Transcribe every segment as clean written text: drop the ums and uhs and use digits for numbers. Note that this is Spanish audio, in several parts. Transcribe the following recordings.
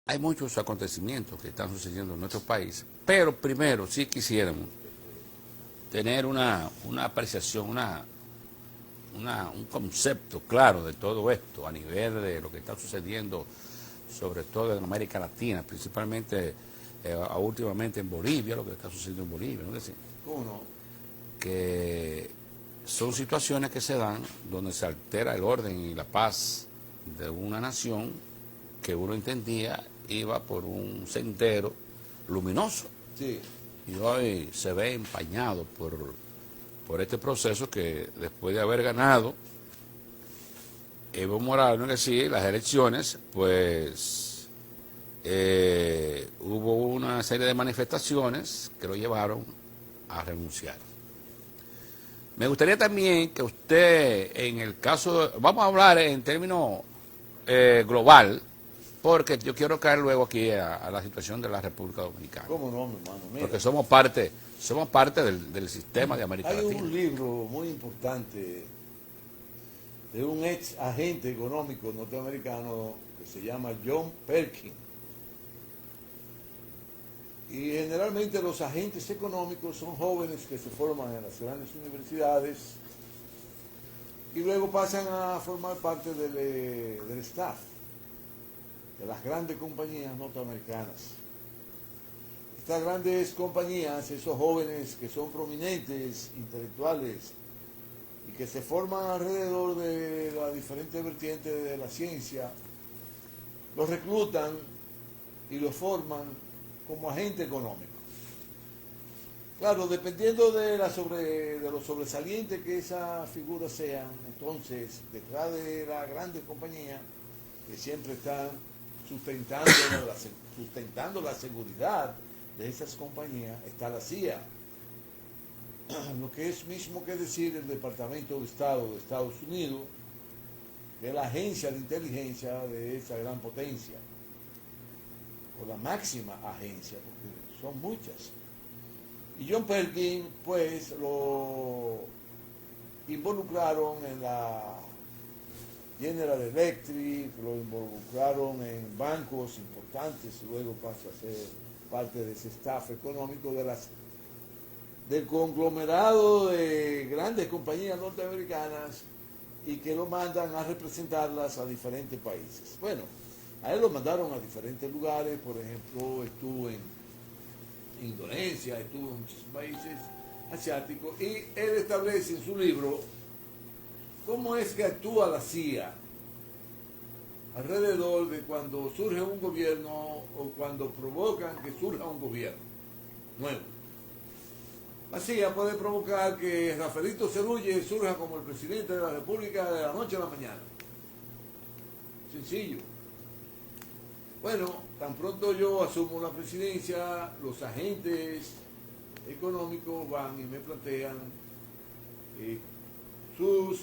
Hay muchos acontecimientos que están sucediendo en nuestro país, pero primero sí quisiéramos tener una apreciación, un concepto claro de todo esto a nivel de lo que está sucediendo, sobre todo en América Latina, principalmente últimamente en Bolivia, lo que está sucediendo en Bolivia, ¿no? Es decir, ¿Cómo no? que son situaciones que se dan donde se altera el orden y la paz de una nación que uno entendía iba por un sendero luminoso. Sí. Y hoy se ve empañado por este proceso que después de haber ganado Evo Morales, ¿no? Es decir, las elecciones, pues hubo una serie de manifestaciones que lo llevaron a renunciar. Me gustaría también que usted, en el caso, vamos a hablar en términos global, porque yo quiero caer luego aquí a la situación de la República Dominicana. ¿Cómo no, mi hermano? Mira, Porque somos parte del sistema de América hay Latina. un libro muy importante de un ex agente económico norteamericano que se llama John Perkins. Y generalmente los agentes económicos son jóvenes que se forman en las grandes universidades y luego pasan a formar parte del staff de las grandes compañías norteamericanas. Estas grandes compañías, esos jóvenes que son prominentes, intelectuales, y que se forman alrededor de las diferentes vertientes de la ciencia, los reclutan y los forman como agente económico. Claro, dependiendo de lo sobresaliente que esas figuras sean, entonces, detrás de la grande compañía, que siempre están sustentando la seguridad de esas compañías, está la CIA, lo que es mismo que decir el Departamento de Estado de Estados Unidos, que es la agencia de inteligencia de esa gran potencia, o la máxima agencia, porque son muchas. Y John Perkins, pues, lo involucraron en la General Electric, lo involucraron en bancos importantes, y luego pasa a ser parte de ese staff económico del conglomerado de grandes compañías norteamericanas y que lo mandan a representarlas a diferentes países. Bueno, a él lo mandaron a diferentes lugares, por ejemplo, estuvo en Indonesia, estuvo en muchos países asiáticos, y él establece en su libro cómo es que actúa la CIA alrededor de cuando surge un gobierno o cuando provocan que surja un gobierno nuevo. La CIA puede provocar que Rafaelito Cerulli surja como el presidente de la República de la noche a la mañana. Sencillo. Bueno, tan pronto yo asumo la presidencia, los agentes económicos van y me plantean sus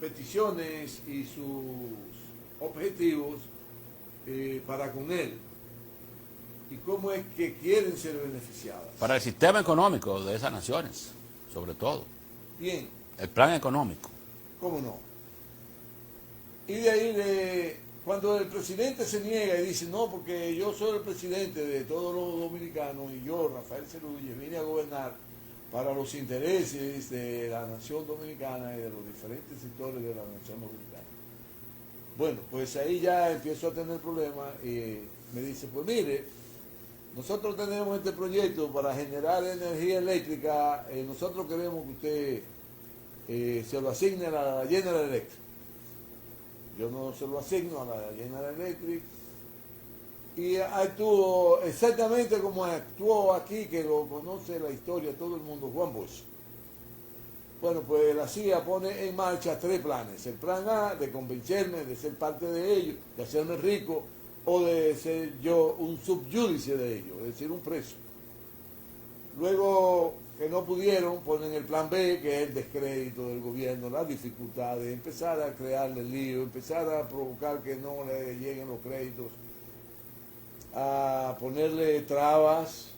peticiones y sus objetivos para con él y cómo es que quieren ser beneficiadas. Para el sistema económico de esas naciones, sobre todo. Bien. El plan económico. ¿Cómo no? Y de ahí, cuando el presidente se niega y dice, no, porque yo soy el presidente de todos los dominicanos y yo, Rafael Cerulli, vine a gobernar para los intereses de la nación dominicana y de los diferentes sectores de la nación dominicana. Bueno, pues ahí ya empiezo a tener problemas y me dice, pues mire, nosotros tenemos este proyecto para generar energía eléctrica, nosotros queremos que usted se lo asigne a la General Electric. Yo no se lo asigno a la General Electric y actuó exactamente como actuó aquí, que lo conoce la historia todo el mundo, Juan Bosch. Bueno, pues la CIA pone en marcha 3 planes. El plan A, de convencerme de ser parte de ellos, de hacerme rico, o de ser yo un subyúdice de ellos, es decir, un preso. Luego, que no pudieron, ponen el plan B, que es el descrédito del gobierno, las dificultades, empezar a crearle lío, empezar a provocar que no le lleguen los créditos, a ponerle trabas,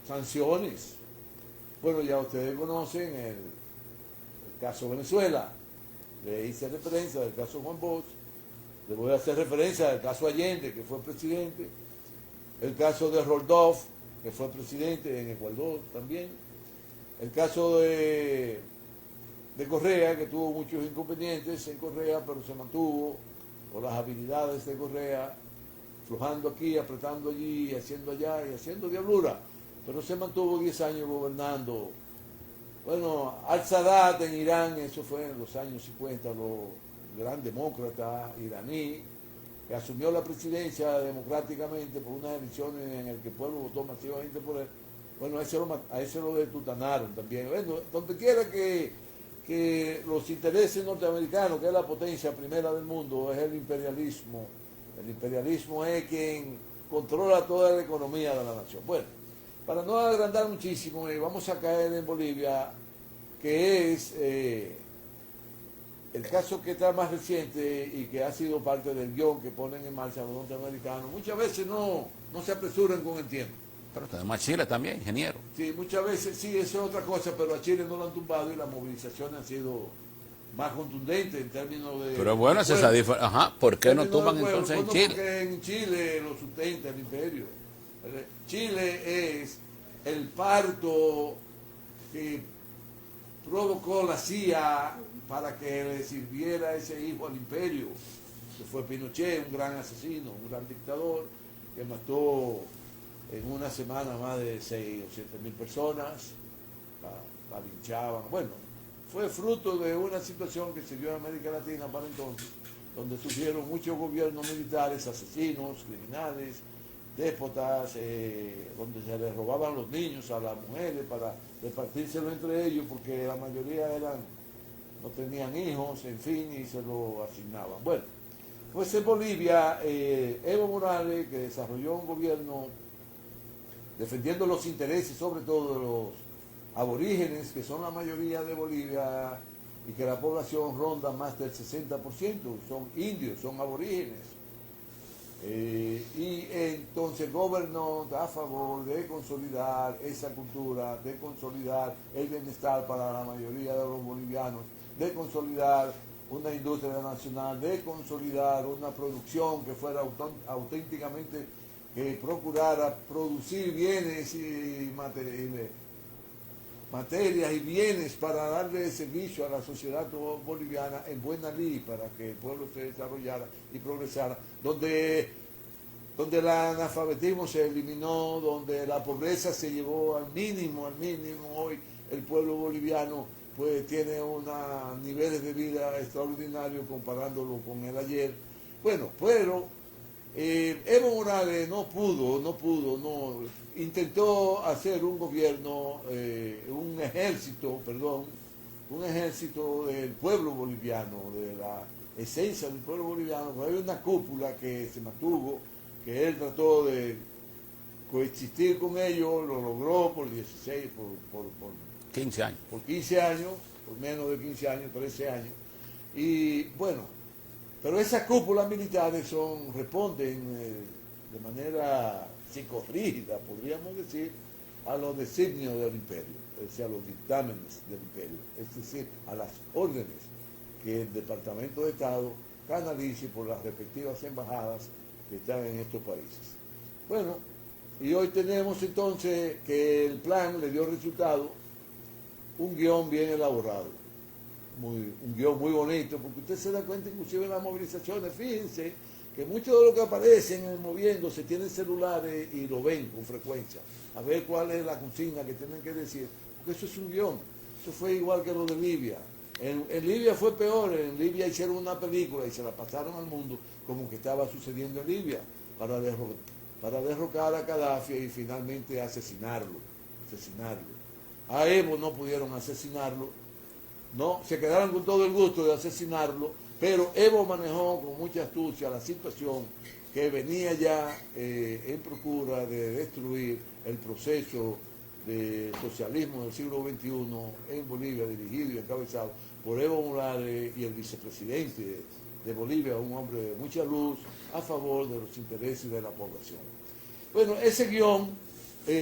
sanciones. Bueno, ya ustedes conocen el caso Venezuela, le hice referencia del caso Juan Bosch, le voy a hacer referencia del caso Allende, que fue presidente, El caso de Rodolfo, que fue presidente en Ecuador también. El caso de Correa, que tuvo muchos inconvenientes en Correa, pero se mantuvo por las habilidades de Correa, flojando aquí, apretando allí, haciendo allá y haciendo diablura. Pero se mantuvo 10 años gobernando. Bueno, Al-Sadat en Irán, eso fue en los años 50, gran demócrata iraní, que asumió la presidencia democráticamente por unas elecciones en las que el pueblo votó masivamente por él. Bueno, a ese lo detutanaron también. Bueno, donde quiera que los intereses norteamericanos, que es la potencia primera del mundo, es el imperialismo. El imperialismo es quien controla toda la economía de la nación. Bueno, para no agrandar muchísimo, vamos a caer en Bolivia, que es el caso que está más reciente y que ha sido parte del guión que ponen en marcha los norteamericanos. Muchas veces no se apresuran con el tiempo. Pero tenemos a Chile también, ingeniero. Sí, muchas veces, sí, eso es otra cosa, pero a Chile no lo han tumbado y las movilizaciones han sido más contundentes en términos de... Pero bueno, es esa diferencia. Ajá, ¿por qué no tumban entonces en Chile? Porque en Chile lo sustenta el imperio. Chile es el parto que provocó la CIA para que le sirviera ese hijo al imperio, que fue Pinochet, un gran asesino, un gran dictador, que mató en una semana más de 6 o 7 mil personas, la linchaban. Bueno, fue fruto de una situación que se dio en América Latina para entonces, donde surgieron muchos gobiernos militares, asesinos, criminales, déspotas, donde se les robaban los niños a las mujeres para repartírselo entre ellos, porque la mayoría no tenían hijos, en fin, y se lo asignaban. Bueno, pues en Bolivia, Evo Morales, que desarrolló un gobierno defendiendo los intereses, sobre todo de los aborígenes, que son la mayoría de Bolivia, y que la población ronda más del 60%, son indios, son aborígenes. Y entonces gobernó a favor de consolidar esa cultura, de consolidar el bienestar para la mayoría de los bolivianos, de consolidar una industria nacional, de consolidar una producción que fuera auténticamente, que procurara producir bienes y materias y bienes para darle servicio a la sociedad boliviana en buena ley, para que el pueblo se desarrollara y progresara, donde el analfabetismo se eliminó, donde la pobreza se llevó al mínimo. Hoy el pueblo boliviano pues tiene unos niveles de vida extraordinarios comparándolo con el ayer. Bueno, pero Evo Morales no intentó hacer un gobierno, un ejército del pueblo boliviano, de la esencia del pueblo boliviano. Pero hay una cúpula que se mantuvo, que él trató de coexistir con ellos, lo logró por 15 años. Por 15 años, por menos de 15 años, 13 años. Y bueno, pero esas cúpulas militares responden de manera psicorrígida, podríamos decir, a los designios del imperio, es decir, a los dictámenes del imperio, es decir, a las órdenes que el Departamento de Estado canalice por las respectivas embajadas que están en estos países. Bueno, y hoy tenemos entonces que el plan le dio resultado, un guión bien elaborado, un guión muy bonito, porque usted se da cuenta inclusive en las movilizaciones. Fíjense que muchos de los que aparecen moviéndose tienen celulares y lo ven con frecuencia, a ver cuál es la consigna que tienen que decir, porque eso es un guión. Eso fue igual que lo de Libia. En Libia fue peor. En Libia hicieron una película y se la pasaron al mundo como que estaba sucediendo en Libia, para derrocar a Gaddafi y finalmente asesinarlo. A Evo no pudieron asesinarlo, no, se quedaron con todo el gusto de asesinarlo, pero Evo manejó con mucha astucia la situación, que venía ya en procura de destruir el proceso de socialismo del siglo XXI en Bolivia, dirigido y encabezado por Evo Morales y el vicepresidente de Bolivia, un hombre de mucha luz, a favor de los intereses de la población. Bueno, ese guión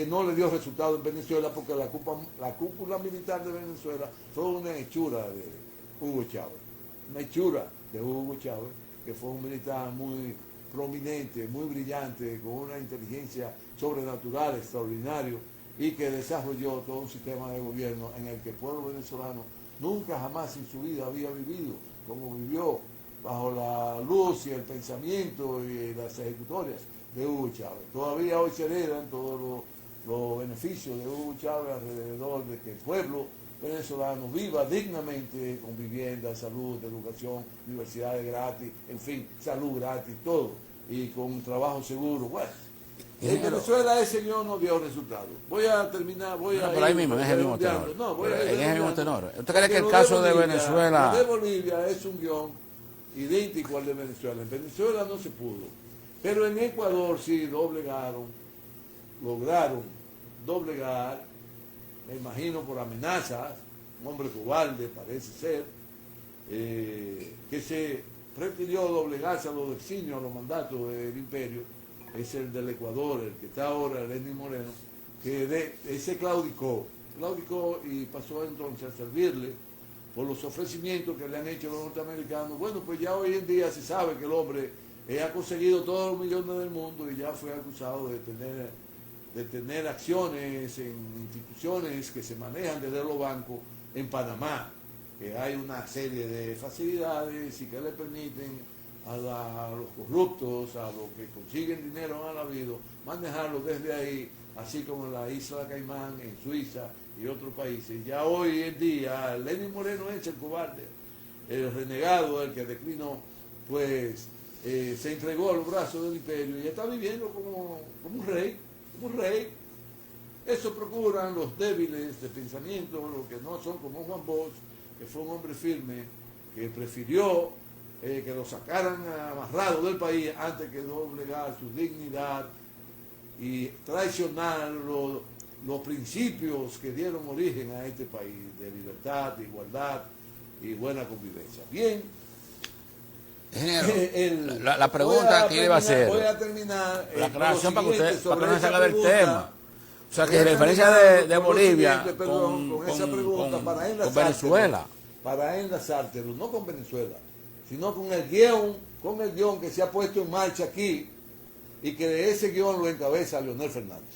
no le dio resultado en Venezuela, porque la cúpula militar de Venezuela fue una hechura de Hugo Chávez, que fue un militar muy prominente, muy brillante, con una inteligencia sobrenatural, extraordinario, y que desarrolló todo un sistema de gobierno en el que el pueblo venezolano nunca jamás en su vida había vivido, como vivió bajo la luz y el pensamiento y las ejecutorias de Hugo Chávez. Todavía hoy se heredan todos los beneficios de Hugo Chávez alrededor de que el pueblo venezolano viva dignamente con vivienda, salud, educación, universidades gratis, en fin, salud gratis, todo, y con un trabajo seguro. Bueno, en Venezuela ese guión no dio resultados. Voy a terminar, por ahí mismo, en ese mismo tenor. No, voy a en ese mismo tenor. ¿Usted cree que el caso de Venezuela... Lo de Bolivia es un guión idéntico al de Venezuela. En Venezuela no se pudo, pero en Ecuador sí lograron doblegar, me imagino por amenazas, un hombre cobarde parece ser, que se prefirió doblegarse a los designios, a los mandatos del imperio, es el del Ecuador, el que está ahora, Lenín Moreno, que ese claudicó y pasó entonces a servirle por los ofrecimientos que le han hecho los norteamericanos. Bueno, pues ya hoy en día se sabe que el hombre ha conseguido todos los millones del mundo y ya fue acusado de tener acciones en instituciones que se manejan desde los bancos en Panamá, que hay una serie de facilidades y que le permiten a los corruptos, a los que consiguen dinero en el habido, manejarlo desde ahí, así como en la isla de Caimán, en Suiza y otros países. Ya hoy en día, Lenín Moreno es el cobarde, el renegado, el que declinó, pues se entregó a los brazos del imperio y está viviendo como un rey. Eso procuran los débiles de pensamiento, los que no son como Juan Bosch, que fue un hombre firme, que prefirió que lo sacaran amarrado del país antes que doblegar su dignidad y traicionar los principios que dieron origen a este país de libertad, de igualdad y buena convivencia. Bien. La pregunta que iba a hacer, voy a terminar la aclaración para que no se salga del pregunta, tema. O sea, que en referencia de Bolivia con esa pregunta para con Venezuela. Para enlazártelo, no con Venezuela, sino con el guión que se ha puesto en marcha aquí y que de ese guión lo encabeza Leonel Fernández.